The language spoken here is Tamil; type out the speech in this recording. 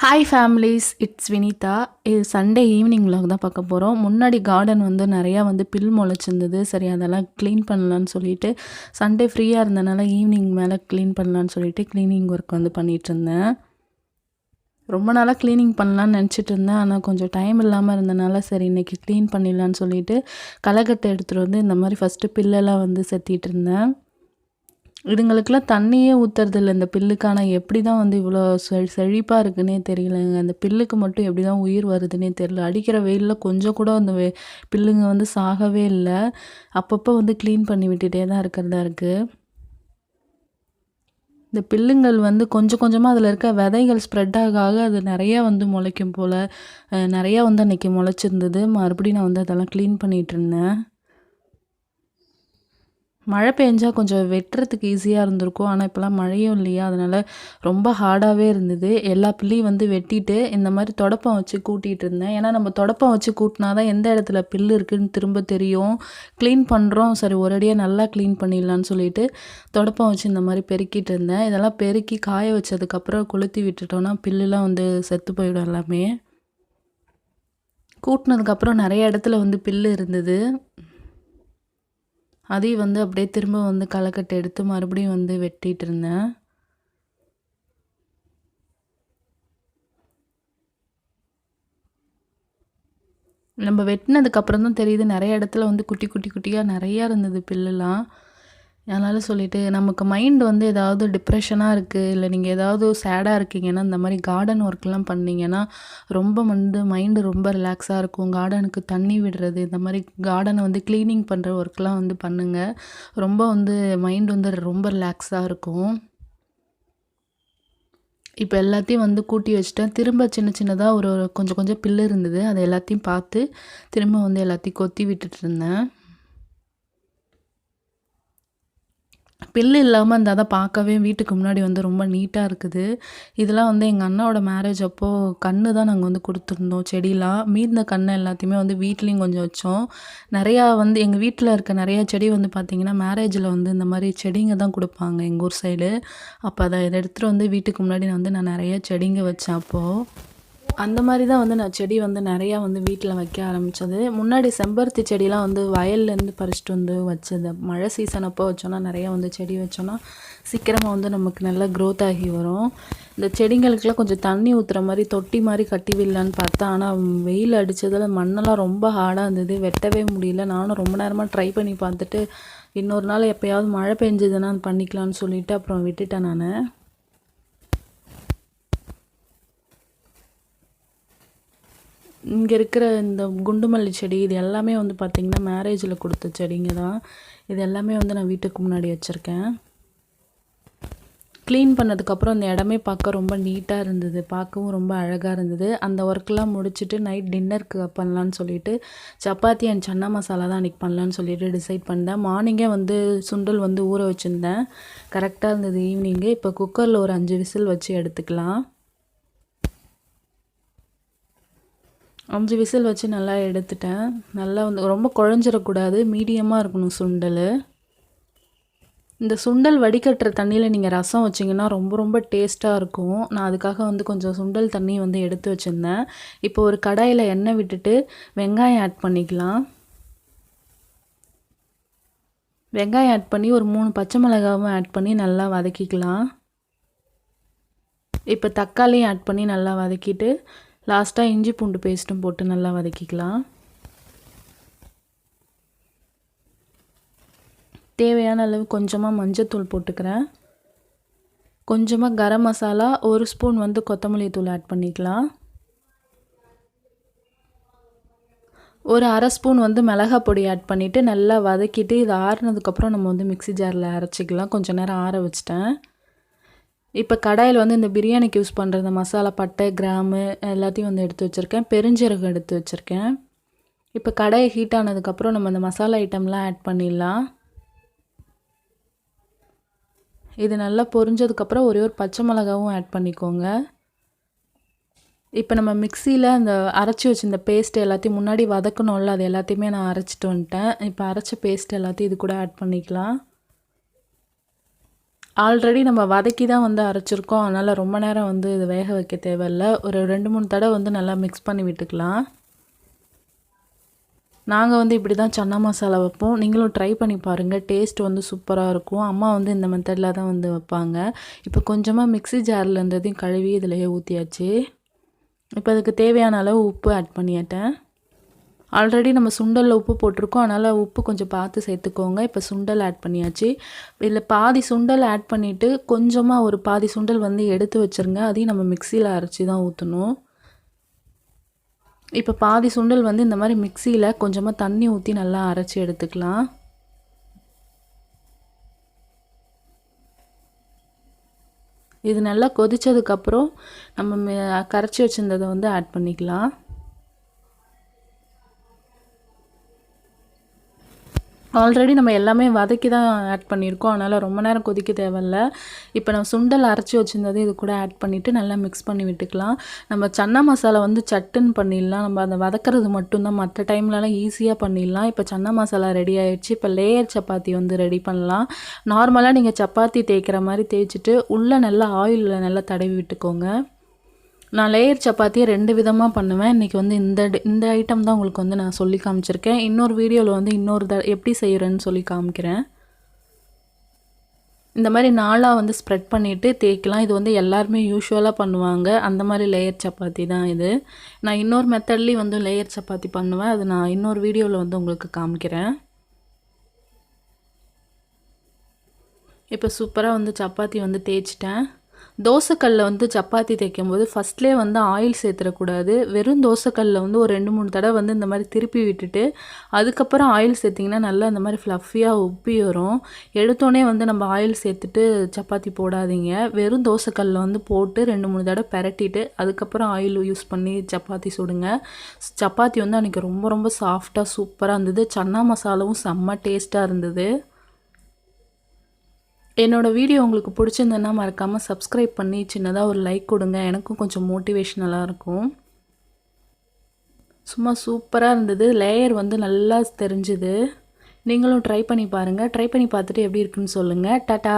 Hi families, it's Vinitha. இது சண்டே ஈவினிங் vlog தான் பார்க்க போகிறோம். முன்னாடி கார்டன் வந்து நிறையா வந்து பில் முளைச்சிருந்தது. சரி, அதெல்லாம் க்ளீன் பண்ணலான்னு சொல்லிட்டு சண்டே ஃப்ரீயாக இருந்தனால ஈவினிங் மேலே க்ளீன் பண்ணலான்னு சொல்லிட்டு க்ளீனிங் ஒர்க் வந்து பண்ணிகிட்ருந்தேன். ரொம்ப நாளாக க்ளீனிங் பண்ணலான்னு நினச்சிட்டு இருந்தேன். ஆனால் கொஞ்சம் டைம் இல்லாமல் இருந்தனால சரி இன்றைக்கி க்ளீன் பண்ணிடலான்னு சொல்லிட்டு களைக்கட்டை எடுத்துகிட்டு வந்து இந்த மாதிரி ஃபஸ்ட்டு பில்லெல்லாம் வந்து செத்திட்டு இருந்தேன். இதுங்களுக்கெல்லாம் தண்ணியே ஊற்றுறதில்ல இந்த பில்லுக்கான. எப்படி தான் வந்து இவ்வளோ செழிப்பாக இருக்குன்னே தெரியலங்க. அந்த பில்லுக்கு மட்டும் எப்படி தான் உயிர் வருதுன்னே தெரியல. அடிக்கிற வெயிலில் கொஞ்சம் கூட அந்த பில்லுங்க வந்து சாகவே இல்லை. அப்பப்போ வந்து க்ளீன் பண்ணி விட்டுட்டே தான் இருக்கிறதா இருக்குது. இந்த பில்லுங்கள் வந்து கொஞ்சம் கொஞ்சமாக அதில் இருக்க விதைகள் ஸ்ப்ரெட் ஆக அது நிறையா வந்து முளைக்கும் போல். நிறையா வந்து அன்றைக்கி முளைச்சிருந்தது. மறுபடியும் நான் வந்து அதெல்லாம் க்ளீன் பண்ணிகிட்டு இருந்தேன். மழை பெஞ்சா கொஞ்சம் வெட்டுறதுக்கு ஈஸியாக இருந்திருக்கும். ஆனால் இப்போலாம் மழையும் இல்லையா, அதனால் ரொம்ப ஹார்டாகவே இருந்தது. எல்லா பில்லையும் வந்து வெட்டிட்டு இந்த மாதிரி தொடப்பம் வச்சு கூட்டிகிட்டு இருந்தேன். ஏன்னா நம்ம தொடப்பம் வச்சு கூட்டினா தான் எந்த இடத்துல பில்லு இருக்குதுன்னு திரும்ப தெரியும். க்ளீன் பண்ணுறோம், சரி ஒரேடியாக நல்லா க்ளீன் பண்ணிடலான்னு சொல்லிட்டு தொடப்பம் வச்சு இந்த மாதிரி பெருக்கிட்டு இருந்தேன். இதெல்லாம் பெருக்கி காய வச்சதுக்கப்புறம் கொளுத்தி விட்டுட்டோன்னா பில்லுலாம் வந்து செத்து போயிடும் எல்லாமே. கூட்டினதுக்கப்புறம் நிறைய இடத்துல வந்து பில்லு இருந்தது. அதையும் வந்து அப்படியே திரும்ப வந்து களைக்கட்டு எடுத்து மறுபடியும் வந்து வெட்டிகிட்டு இருந்தேன். நம்ம வெட்டினதுக்கப்புறம் தான் தெரியுது நிறைய இடத்துல வந்து குட்டி குட்டி குட்டியாக நிறையா இருந்தது பில்லுலாம். அதனால் சொல்லிவிட்டு நமக்கு மைண்ட் வந்து ஏதாவது டிப்ரெஷனாக இருக்குது, இல்லை நீங்கள் ஏதாவது சேடாக இருக்கீங்கன்னா இந்த மாதிரி கார்டன் ஒர்க்லாம் பண்ணிங்கன்னா ரொம்ப வந்து மைண்டு ரொம்ப ரிலாக்ஸாக இருக்கும். கார்டனுக்கு தண்ணி விடுறது, இந்த மாதிரி கார்டனை வந்து க்ளீனிங் பண்ணுற ஒர்க்லாம் வந்து பண்ணுங்கள். ரொம்ப வந்து மைண்ட் வந்து ரொம்ப ரிலாக்ஸாக இருக்கும். இப்போ எல்லாத்தையும் வந்து கூட்டி வச்சுட்டேன். திரும்ப சின்ன சின்னதாக ஒரு கொஞ்சம் கொஞ்சம் பில்லு இருந்தது. அதை எல்லாத்தையும் பார்த்து திரும்ப வந்து எல்லாத்தையும் கொத்தி விட்டுட்டு இருந்தேன். பில்லு இல்லாமல் இருந்தால் தான் பார்க்கவே வீட்டுக்கு முன்னாடி வந்து ரொம்ப நீட்டாக இருக்குது. இதெல்லாம் வந்து எங்கள் அண்ணாவோட மேரேஜ் அப்போது கன்று தான் நாங்கள் வந்து கொடுத்துருந்தோம் செடிலாம். மீந்த கன்று எல்லாத்தையுமே வந்து வீட்லேயும் கொஞ்சம் வச்சோம். நிறையா வந்து எங்கள் வீட்டில் இருக்க நிறையா செடி வந்து பார்த்திங்கன்னா மேரேஜில் வந்து இந்த மாதிரி செடிங்க தான் கொடுப்பாங்க எங்கள் ஊர் சைடு. அப்போ அதை எடுத்துகிட்டு வந்து வீட்டுக்கு முன்னாடி நான் நிறையா செடிங்க வச்சேன் அப்போது. அந்த மாதிரி தான் வந்து நான் செடி வந்து நிறையா வந்து வீட்டில் வைக்க ஆரம்பித்தது. முன்னாடி செம்பருத்தி செடிலாம் வந்து வயல்லேருந்து பறிச்சிட்டு வந்து வச்சது. மழை சீசன் அப்போ வச்சோன்னா நிறையா வந்து செடி வச்சோன்னா சீக்கிரமாக வந்து நமக்கு நல்லா க்ரோத் ஆகி வரும். இந்த செடிங்களுக்கெல்லாம் கொஞ்சம் தண்ணி ஊற்றுற மாதிரி தொட்டி மாதிரி கட்டி விடலான்னு பார்த்தா, ஆனால் வெயில் அடித்ததில் மண்ணெல்லாம் ரொம்ப ஹார்டாக இருந்தது, வெட்டவே முடியல. நானும் ரொம்ப நேரமாக ட்ரை பண்ணி பார்த்துட்டு இன்னொரு நாள் எப்போயாவது மழை பெஞ்சதுன்னா பண்ணிக்கலான்னு சொல்லிவிட்டு அப்புறம் விட்டுட்டேன் நான். இங்கே இருக்கிற இந்த குண்டுமல்லி செடி இது எல்லாமே வந்து பார்த்திங்கன்னா மேரேஜில் கொடுத்த செடிங்க தான். இது எல்லாமே வந்து நான் வீட்டுக்கு முன்னாடி வச்சுருக்கேன். க்ளீன் பண்ணதுக்கப்புறம் இந்த இடமே பார்க்க ரொம்ப நீட்டாக இருந்தது, பார்க்கவும் ரொம்ப அழகாக இருந்தது. அந்த ஒர்க்கெலாம் முடிச்சுட்டு நைட் டின்னருக்கு பண்ணலான்னு சொல்லிட்டு சப்பாத்தி அண்ட் சன்னா மசாலா தான் அன்றைக்கி பண்ணலான்னு சொல்லிட்டு டிசைட் பண்ணேன். மார்னிங்கே வந்து சுண்டல் வந்து ஊற வச்சுருந்தேன், கரெக்டாக இருந்தது ஈவினிங்கு. இப்போ குக்கரில் ஒரு 5 விசில் வச்சு எடுத்துக்கலாம். 5 விசில் வச்சு நல்லா எடுத்துட்டேன். நல்லா வந்து ரொம்ப குழஞ்சிடக்கூடாது, மீடியமாக இருக்கணும் சுண்டல். இந்த சுண்டல் வடிகட்டுற தண்ணியில் நீங்கள் ரசம் வச்சிங்கன்னா ரொம்ப ரொம்ப டேஸ்ட்டாக இருக்கும். நான் அதுக்காக வந்து கொஞ்சம் சுண்டல் தண்ணி வந்து எடுத்து வச்சுருந்தேன். இப்போ ஒரு கடாயில் எண்ணெய் விட்டுட்டு வெங்காயம் ஆட் பண்ணிக்கலாம். வெங்காயம் ஆட் பண்ணி ஒரு 3 பச்சை மிளகாவும் ஆட் பண்ணி நல்லா வதக்கிக்கலாம். இப்போ தக்காளியும் ஆட் பண்ணி நல்லா வதக்கிட்டு லாஸ்ட்டாக இஞ்சி பூண்டு பேஸ்ட்டும் போட்டு நல்லா வதக்கிக்கலாம். தேவையான அளவு கொஞ்சமாக மஞ்சத்தூள் போட்டுக்கிறேன். கொஞ்சமாக கரம் மசாலா, 1 ஸ்பூன் வந்து கொத்தமல்லி தூள் ஆட் பண்ணிக்கலாம். ஒரு 1/2 ஸ்பூன் வந்து மிளகாய் பொடி ஆட் பண்ணிவிட்டு நல்லா வதக்கிட்டு இது ஆறுனதுக்கப்புறம் நம்ம வந்து மிக்ஸி ஜாரில் அரைச்சிக்கலாம். கொஞ்சம் நேரம் ஆற வச்சிட்டேன். இப்போ கடாயில் வந்து இந்த பிரியாணிக்கு யூஸ் பண்ணுற இந்த மசாலா, பட்டை, கிராம்பு எல்லாத்தையும் வந்து எடுத்து வச்சுருக்கேன். பெருஞ்சீரகம் எடுத்து வச்சுருக்கேன். இப்போ கடாயை ஹீட் ஆனதுக்கப்புறம் நம்ம இந்த மசாலா ஐட்டம்லாம் ஆட் பண்ணிடலாம். இது நல்லா பொரிஞ்சதுக்கப்புறம் ஒரே ஒரு பச்சை மிளகாவும் ஆட் பண்ணிக்கோங்க. இப்போ நம்ம மிக்சியில் அந்த அரைச்சி வச்சுருந்த பேஸ்ட் எல்லாத்தையும் முன்னாடி வதக்கணும்ல, அது எல்லாத்தையுமே நான் அரைச்சிட்டு வந்துட்டேன். இப்போ அரைச்ச பேஸ்ட் எல்லாத்தையும் இது கூட ஆட் பண்ணிக்கலாம். ஆல்ரெடி நம்ம வதக்கி தான் வந்து அரைச்சிருக்கோம். அதனால் ரொம்ப நேரம் வந்து இது வேக வைக்க தேவையில்ல. ஒரு 2-3 தடவை வந்து நல்லா மிக்ஸ் பண்ணி விட்டுக்கலாம். நாங்கள் வந்து இப்படி தான் சன்னா மசாலா வைப்போம். நீங்களும் ட்ரை பண்ணி பாருங்கள். டேஸ்ட் வந்து சூப்பராக இருக்கும். அம்மா வந்து இந்த மெத்தடில் தான் வந்து வைப்பாங்க. இப்போ கொஞ்சமாக மிக்ஸி ஜாரில் இருந்ததையும் கழுவி இதிலேயே ஊற்றியாச்சு. இப்போ அதுக்கு தேவையான அளவு உப்பு ஆட் பண்ணிட்டேன். ஆல்ரெடி நம்ம சுண்டலில் உப்பு போட்டிருக்கோம். அதனால் உப்பு கொஞ்சம் பார்த்து சேர்த்துக்கோங்க. இப்போ சுண்டல் ஆட் பண்ணியாச்சு. இதில் பாதி சுண்டல் ஆட் பண்ணிவிட்டு கொஞ்சமாக ஒரு பாதி சுண்டல் வந்து எடுத்து வச்சுருங்க. அதையும் நம்ம மிக்சியில் அரைச்சி தான் ஊற்றணும். இப்போ பாதி சுண்டல் வந்து இந்த மாதிரி மிக்சியில் கொஞ்சமாக தண்ணி ஊற்றி நல்லா அரைச்சி எடுத்துக்கலாம். இது நல்லா கொதித்ததுக்கப்புறம் நம்ம கரைச்சி வச்சுருந்ததை வந்து ஆட் பண்ணிக்கலாம். ஆல்ரெடி நம்ம எல்லாமே வதக்கி தான் ஆட் பண்ணியிருக்கோம். அதனால் ரொம்ப நேரம் கொதிக்க தேவையில்ல. இப்போ நம்ம சுண்டல் அரைச்சி வச்சுருந்தது இது கூட ஆட் பண்ணிவிட்டு நல்லா மிக்ஸ் பண்ணி விட்டுக்கலாம். நம்ம சன்னா மசாலா வந்து சட்டுன்னு பண்ணிடலாம். நம்ம அதை வதக்கிறது மட்டும்தான். மற்ற டைம்லலாம் ஈஸியாக பண்ணிடலாம். இப்போ சன்னா மசாலா ரெடி ஆகிடுச்சு. இப்போ லேயர் சப்பாத்தி வந்து ரெடி பண்ணலாம். நார்மலாக நீங்கள் சப்பாத்தி தேய்க்கிற மாதிரி தேய்ச்சிட்டு உள்ளே நல்லா ஆயிலில் நல்லா தடவி விட்டுக்கோங்க. நான் லேயர் சப்பாத்தியை 2 விதமாக பண்ணுவேன். இன்றைக்கி வந்து இந்த ஐட்டம் தான் உங்களுக்கு வந்து நான் சொல்லி காமிச்சிருக்கேன். இன்னொரு வீடியோவில் வந்து எப்படி செய்கிறேன்னு சொல்லி காமிக்கிறேன். இந்த மாதிரி நாளாக வந்து ஸ்ப்ரெட் பண்ணிவிட்டு தேய்க்கலாம். இது வந்து எல்லாருமே யூஸ்வலாக பண்ணுவாங்க. அந்த மாதிரி லேயர் சப்பாத்தி தான் இது. நான் இன்னொரு மெத்தட்லேயும் வந்து லேயர் சப்பாத்தி பண்ணுவேன். அது நான் இன்னொரு வீடியோவில் வந்து உங்களுக்கு காமிக்கிறேன். இப்போ சூப்பராக வந்து சப்பாத்தி வந்து தேய்ச்சிட்டேன். தோசைக்கல்லில் வந்து சப்பாத்தி தேய்க்கும்போது ஃபஸ்ட்லேயே வந்து ஆயில் சேர்த்துடக்கூடாது. வெறும் தோசைக்கல்லில் வந்து ஒரு 2-3 தடவை வந்து இந்த மாதிரி திருப்பி விட்டுட்டு அதுக்கப்புறம் ஆயில் சேர்த்திங்கன்னா நல்லா இந்த மாதிரி ஃப்ளஃபியாக உப்பி வரும். எடுத்தோடனே வந்து நம்ம ஆயில் சேர்த்துட்டு சப்பாத்தி போடாதீங்க. வெறும் தோசைக்கல்லில் வந்து போட்டு 2-3 தடவை பெரட்டிட்டு அதுக்கப்புறம் ஆயில் யூஸ் பண்ணி சப்பாத்தி சுடுங்க. சப்பாத்தி வந்து அன்றைக்கி ரொம்ப ரொம்ப சாஃப்டாக சூப்பராக இருந்தது. சன்னா மசாலாவும் செம்ம டேஸ்ட்டாக இருந்தது. என்னோடய வீடியோ உங்களுக்கு பிடிச்சிருந்ததுன்னா மறக்காமல் சப்ஸ்கிரைப் பண்ணி சின்னதாக ஒரு லைக் கொடுங்க. எனக்கும் கொஞ்சம் மோட்டிவேஷ்னலாக இருக்கும். சும்மா சூப்பராக இருந்தது. லேயர் வந்து நல்லா தெரிஞ்சுது. நீங்களும் ட்ரை பண்ணி பாருங்கள். ட்ரை பண்ணி பார்த்துட்டு எப்படி இருக்குன்னு சொல்லுங்கள். டாடா.